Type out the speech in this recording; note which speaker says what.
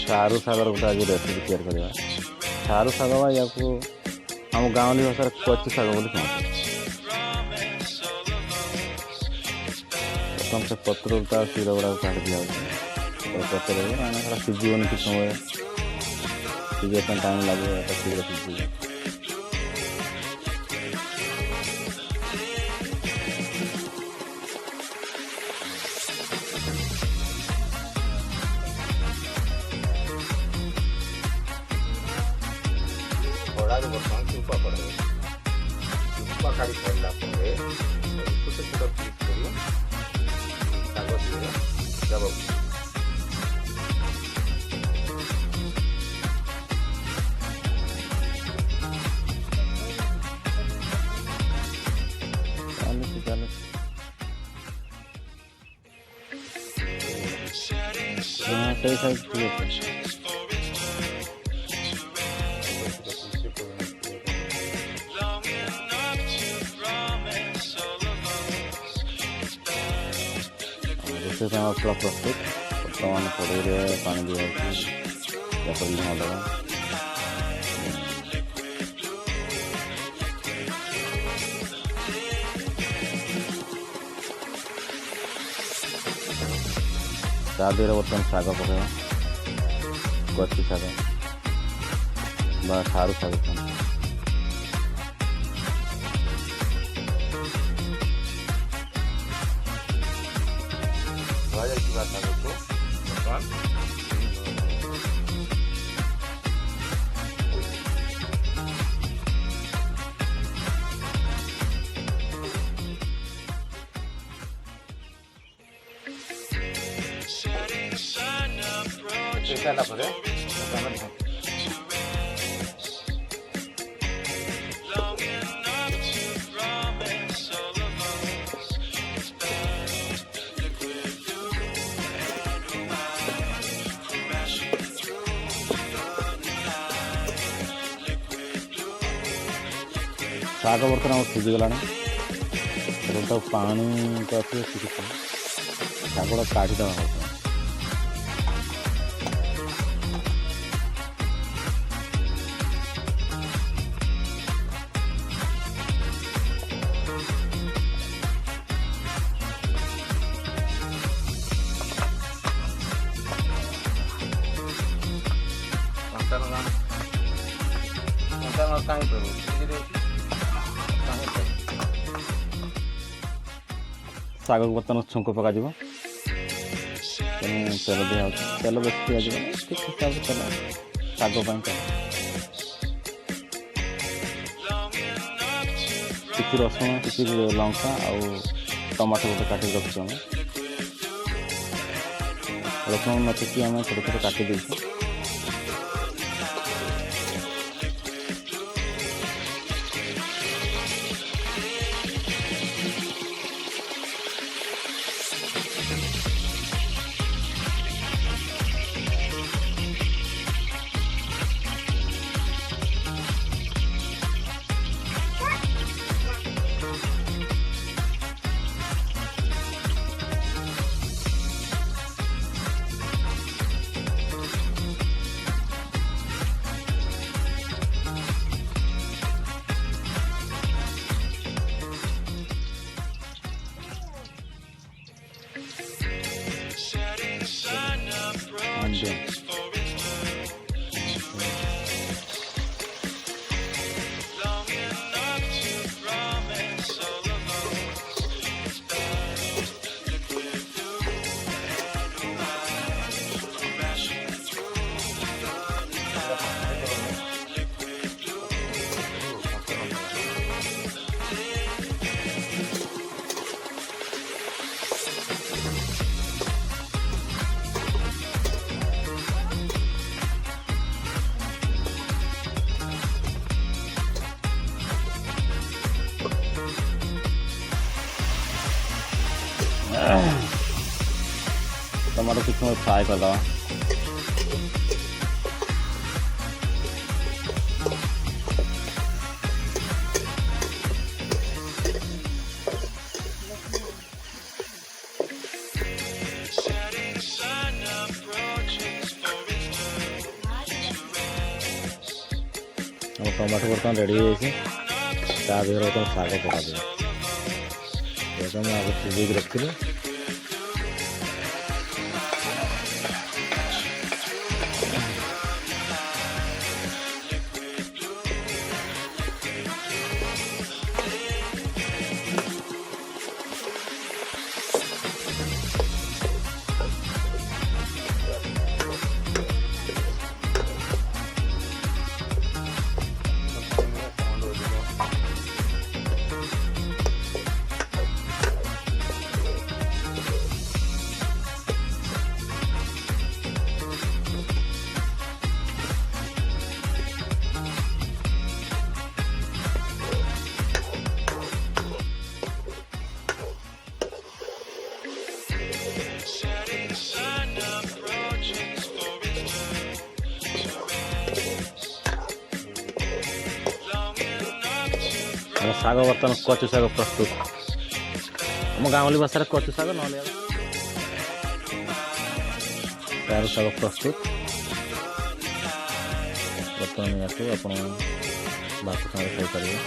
Speaker 1: ସାରୁ ଶାଗର ଗୋଟେ ଆଜି ରେସିପି ତିଆରି କରିବା। ସାରୁ ଶାଗ ବା ୟାକୁ ଆମ ଗାଉଁଲି ଭାଷାରେ କଚି ଶାଗ ବୋଲି କୁହନ୍ତି। ପ୍ରଥମ ସେ ପତ୍ରରୁ ତା ଶୀର ଗୁଡ଼ାକୁ କାଢ଼ି ଦିଆହେଉଛି। ପତ୍ରରେ ମାନେ ସେଟା ସିଝିବନି କିଛି ସମୟ, ସିଝିବା ପାଇଁ ଟାଇମ୍ ଲାଗିବ, ଏଟା ଶୀଘ୍ର ସିଝିବ।
Speaker 2: କଡ଼ାରୁ ବର୍ତ୍ତମାନ ଚୁପା କଢ଼ାଇବ। ଚୁପା କାଢ଼ି ସାରିଲା ପରେ ଛୋଟ ଛୋଟ ପିସ୍ କରି ଶାଗ ଟିକେ ଦେବାକୁ।
Speaker 1: ସେଇ ସାଇଜ୍ ଠିକ୍ ଅଛି। ରୋଷେଇ ପାଇଁ ମସଲା ପ୍ରସ୍ତୁତ। ବର୍ତ୍ତମାନ କଡ଼େଇରେ ପାଣି ଦିଆହେଉଛି, ତାପରେ ଲୁଣ ଦେବା। ତା ଦେହରେ ବର୍ତ୍ତମାନ ଶାଗ ପକାଇବା, କଚି ଶାଗ ବା ସାରୁ ଶାଗ କୁହନ୍ତି।
Speaker 2: ଧୁଆଯାଇଥିବା ଶାଗକୁ ବର୍ତ୍ତମାନ ହେଇସାରିଲା ପରେ
Speaker 1: ଶାଗ ବର୍ତ୍ତମାନ ଆମର ସିଝିଗଲାଣି। ଏବଂ ତାକୁ ପାଣି ତ ଅଛି କିଛି ଶାଗଟା କାଢ଼ିଦେବା ହଉଛି। ଶାଗକୁ ବର୍ତ୍ତମାନ ଛୁଙ୍କ ପକାଯିବ। ତେଣୁ ତେଲ ଦିଆହେଉଛି। ତେଲ ବେଶୀ ଦିଆଯିବ, ଠିକ୍ ହିସାବରେ ତେଲ ଶାଗ ପାଇଁ ତେଲ। କିଛି ରସୁଣ, କିଛି ଲଙ୍କା ଆଉ ଟମାଟୋ ଗୋଟେ କାଟିକି ରଖିଛୁ ଆମେ। ରସୁଣ ମେଥିକି ଆମେ ଛୋଟ ଛୋଟ କାଟି ଦେଇଛୁ। टमाटो कुछ समय फ्राई कर दवा।
Speaker 3: Setting sun
Speaker 1: ଟମାଟୋ ବର୍ତ୍ତମାନ ରେଡ଼ି ହେଇଯାଇଛି। ତା ଦେହରେ ବର୍ତ୍ତମାନ ଶାଗ ପକାଯିବ। ସେଇଟା ମୁଁ ଆଗ ସିଝେଇକି ରଖିଥିଲି। ଆମ ଶାଗ ବର୍ତ୍ତମାନ କଚୁ ଶାଗ ପ୍ରସ୍ତୁତ। ଆମ ଗାଉଁଲି ଭାଷାରେ କଚୁ ଶାଗ, ନହେଲେ ତାର ଶାଗ ପ୍ରସ୍ତୁତ। ବର୍ତ୍ତମାନ ୟାକୁ ଆପଣ ଭାତ ସାଙ୍ଗରେ ଖାଇପାରିବେ।